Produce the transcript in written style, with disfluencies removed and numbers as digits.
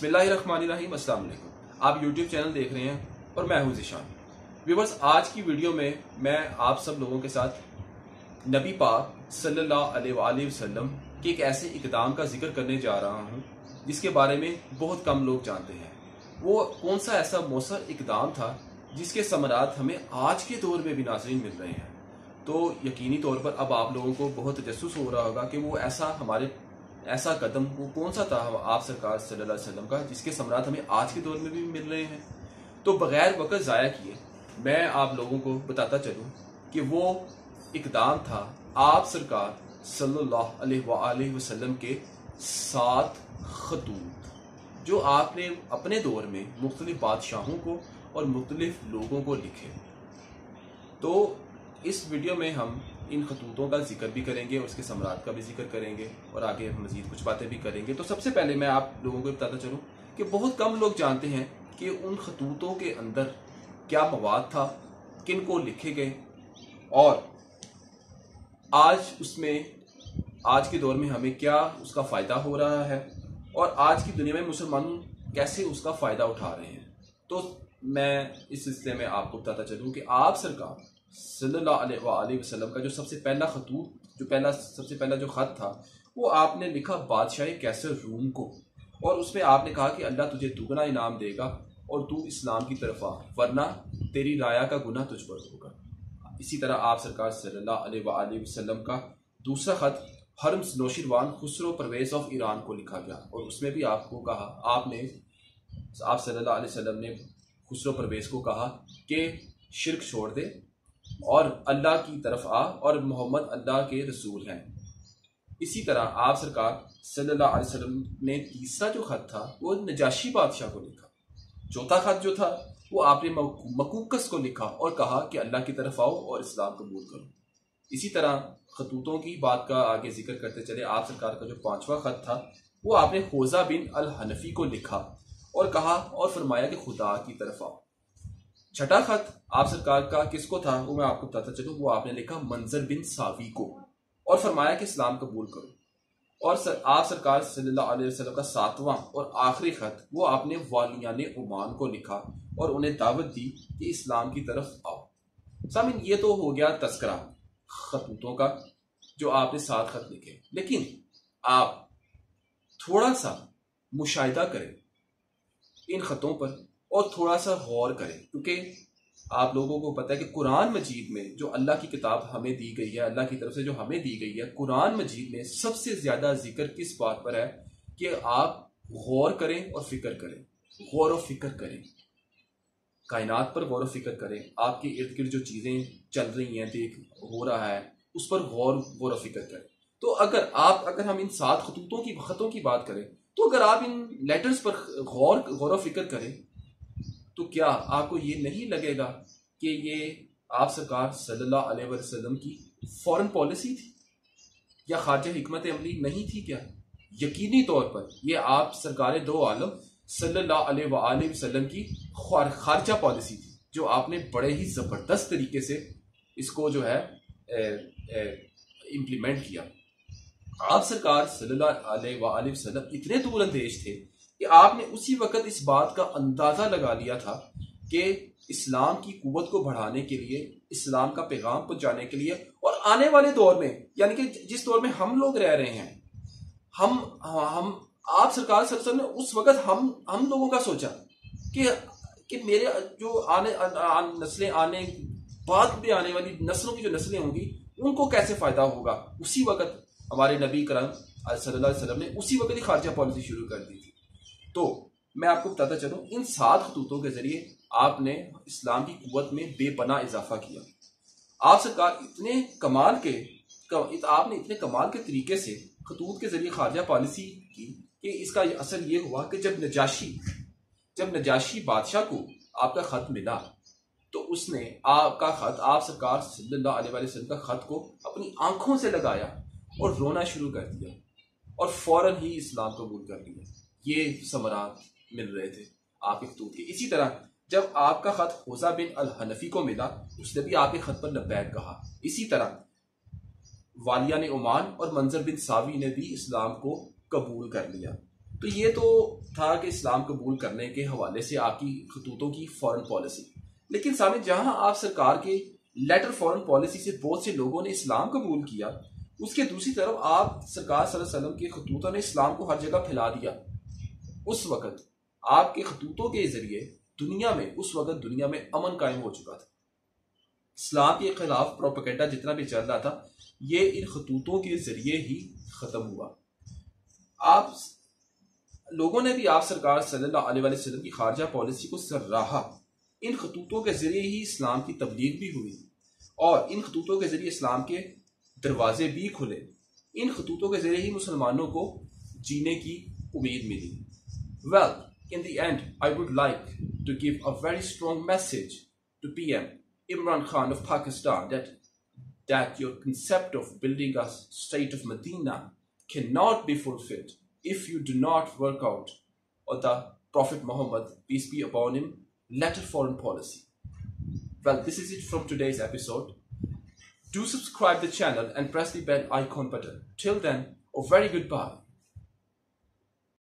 بسم اللہ الرحمن الرحیم۔ السلام علیکم، آپ یوٹیوب چینل دیکھ رہے ہیں اور میں ہوں ذیشان۔ ویورز، آج کی ویڈیو میں آپ سب لوگوں کے ساتھ نبی پاک صلی اللہ علیہ وآلہ وسلم کے ایک ایسے اقدام کا ذکر کرنے جا رہا ہوں جس کے بارے میں بہت کم لوگ جانتے ہیں۔ وہ کون سا ایسا مؤثر اقدام تھا جس کے ثمرات ہمیں آج کے دور میں بھی ناظرین مل رہے ہیں؟ تو یقینی طور پر اب آپ لوگوں کو بہت تجسس ہو رہا ہوگا کہ وہ ایسا قدم وہ کون سا تھا آپ سرکار صلی اللہ علیہ وسلم کا جس کے ثمرات ہمیں آج کے دور میں بھی مل رہے ہیں۔ تو بغیر وقت ضائع کیے میں آپ لوگوں کو بتاتا چلوں کہ وہ اقدام تھا آپ سرکار صلی اللہ علیہ وآلہ وسلم کے 7 خطوط جو آپ نے اپنے دور میں مختلف بادشاہوں کو اور مختلف لوگوں کو لکھے۔ تو اس ویڈیو میں ہم ان خطوطوں کا ذکر بھی کریں گے اور اس کے ثمرات کا بھی ذکر کریں گے اور آگے مزید کچھ باتیں بھی کریں گے۔ تو سب سے پہلے میں آپ لوگوں کو بتاتا چلوں کہ بہت کم لوگ جانتے ہیں کہ ان خطوطوں کے اندر کیا مواد تھا، کن کو لکھے گئے، اور آج کے دور میں ہمیں کیا اس کا فائدہ ہو رہا ہے اور آج کی دنیا میں مسلمان کیسے اس کا فائدہ اٹھا رہے ہیں۔ تو میں اس سلسلے میں آپ کو بتاتا چلوں کہ آپ سرکار صلی اللہ علیہ وآلہ وسلم کا جو سب سے پہلا جو خط تھا وہ آپ نے لکھا بادشاہ کیسر روم کو، اور اس میں آپ نے کہا کہ اللہ تجھے دگنا انعام دے گا اور تو اسلام کی طرف آ، ورنہ تیری رایا کا گناہ تجھ پر ہوگا۔ اسی طرح آپ سرکار صلی اللہ علیہ وآلہ وسلم کا دوسرا خط ہرمز نوشیروان خسرو پرویز آف ایران کو لکھا گیا، اور اس میں بھی آپ کو کہا، آپ صلی اللہ علیہ وسلم نے خسرو پرویز کو کہا کہ شرک چھوڑ دے اور اللہ کی طرف آ اور محمد اللہ کے رسول ہیں۔ اسی طرح آپ سرکار صلی اللہ علیہ وسلم نے تیسرا جو خط تھا وہ نجاشی بادشاہ کو لکھا۔ چوتھا خط جو تھا وہ آپ نے مکوکس کو لکھا اور کہا کہ اللہ کی طرف آؤ اور اسلام قبول کرو۔ اسی طرح خطوطوں کی بات کا آگے ذکر کرتے چلے، آپ سرکار کا جو 5واں خط تھا وہ آپ نے خوزہ بن الحنفی کو لکھا اور کہا اور فرمایا کہ خدا کی طرف آؤ۔ چھٹا خط آپ سرکار کا کس کو تھا وہ میں آپ کو بتاتا چلوں، وہ آپ نے لکھا منظر بن ساوی کو اور فرمایا کہ اسلام قبول کرو۔ اور آپ سرکار صلی اللہ علیہ وسلم کا 7واں اور آخری خط وہ آپ نے والیان عمان کو لکھا اور انہیں دعوت دی کہ اسلام کی طرف آؤ۔ سامعین، یہ تو ہو گیا تذکرہ خطوطوں کا جو آپ نے 7 خط لکھے، لیکن آپ تھوڑا سا مشاہدہ کریں ان خطوں پر اور تھوڑا سا غور کریں، کیونکہ آپ لوگوں کو پتہ ہے کہ قرآن مجید میں جو اللہ کی کتاب ہمیں دی گئی ہے، اللہ کی طرف سے جو ہمیں دی گئی ہے، قرآن مجید میں سب سے زیادہ ذکر کس بات پر ہے کہ آپ غور کریں اور فکر کریں، غور و فکر کریں، کائنات پر غور و فکر کریں، آپ کے ارد گرد جو چیزیں چل رہی ہیں، ہو رہا ہے، اس پر غور و فکر کریں۔ تو اگر ہم ان 7 خطوں کی بات کریں، تو اگر آپ ان لیٹرز پر غور و فکر کریں تو کیا آپ کو یہ نہیں لگے گا کہ یہ آپ سرکار صلی اللہ علیہ وسلم کی فورن پالیسی تھی یا خارجہ حکمت عملی نہیں تھی؟ کیا یقینی طور پر یہ آپ سرکار دو عالم صلی اللہ علیہ وآلہ وسلم کی خارجہ پالیسی تھی، جو آپ نے بڑے ہی زبردست طریقے سے اس کو جو ہے امپلیمنٹ کیا۔ آپ سرکار صلی اللہ علیہ وآلہ وسلم اتنے دور اندیش تھے کہ آپ نے اسی وقت اس بات کا اندازہ لگا لیا تھا کہ اسلام کی قوت کو بڑھانے کے لیے، اسلام کا پیغام پہنچانے کے لیے، اور آنے والے دور میں، یعنی کہ جس دور میں ہم لوگ رہ رہے ہیں، ہم آپ سرکار صلی اللہ علیہ وسلم نے اس وقت ہم لوگوں کا سوچا کہ میرے جو نسلیں آنے بعد میں آنے والی نسلوں کی جو نسلیں ہوں گی ان کو کیسے فائدہ ہوگا۔ اسی وقت ہمارے نبی کرم صلی اللہ علیہ وسلم نے اسی وقت ہی خارجہ پالیسی شروع کر دی تھی۔ تو میں آپ کو بتاتا چلوں، ان 7 خطوطوں کے ذریعے آپ نے اسلام کی قوت میں بے پناہ اضافہ کیا۔ آپ سرکار آپ نے اتنے کمال کے طریقے سے خطوط کے ذریعے خارجہ پالیسی کی کہ اس کا اثر یہ ہوا کہ جب نجاشی بادشاہ کو آپ کا خط ملا تو اس نے آپ سرکار صلی اللہ علیہ وسلم کا خط کو اپنی آنکھوں سے لگایا اور رونا شروع کر دیا اور فوراً ہی اسلام قبول کر لیا۔ یہ ثمرات مل رہے تھے آپ کے خطوط کے۔ اسی طرح جب آپ کا خط خوزہ بن الحنفی کو ملا، اس نے بھی آپ کے خط پر لبیک کہا۔ اسی طرح والیان عمان اور منظر بن ساوی نے بھی اسلام کو قبول کر لیا۔ تو یہ تو تھا کہ اسلام قبول کرنے کے حوالے سے آپ کی خطوطوں کی فورن پالیسی. لیکن سامنے جہاں آپ سرکار کے لیٹر فورن پالیسی سے بہت سے لوگوں نے اسلام قبول کیا، اس کے دوسری طرف آپ سرکار صلی اللہ علیہ وسلم کے خطوطوں نے اسلام کو ہر جگہ پھیلا دیا. اس وقت آپ کے خطوطوں کے ذریعے دنیا میں امن قائم ہو چکا تھا. اسلام کے خلاف پروپیگنڈا جتنا بھی چل رہا تھا یہ ان خطوطوں کے ذریعے ہی ختم ہوا. آپ لوگوں نے بھی آپ سرکار صلی اللہ علیہ وسلم کی خارجہ پالیسی کو سراہا. ان خطوطوں کے ذریعے ہی اسلام کی تبلیغ بھی ہوئی اور ان خطوطوں کے ذریعے اسلام کے دروازے بھی کھلے. ان خطوطوں کے ذریعے ہی مسلمانوں کو جینے کی امید ملی. Well, in the end, I would like to give a very strong message to PM Imran Khan of Pakistan that your concept of building a state of Medina cannot be fulfilled if you do not work out on the Prophet Muhammad, peace be upon him, letter foreign policy. Well, this is it from today's episode. Do subscribe the channel and press the bell icon button. Till then, a very goodbye.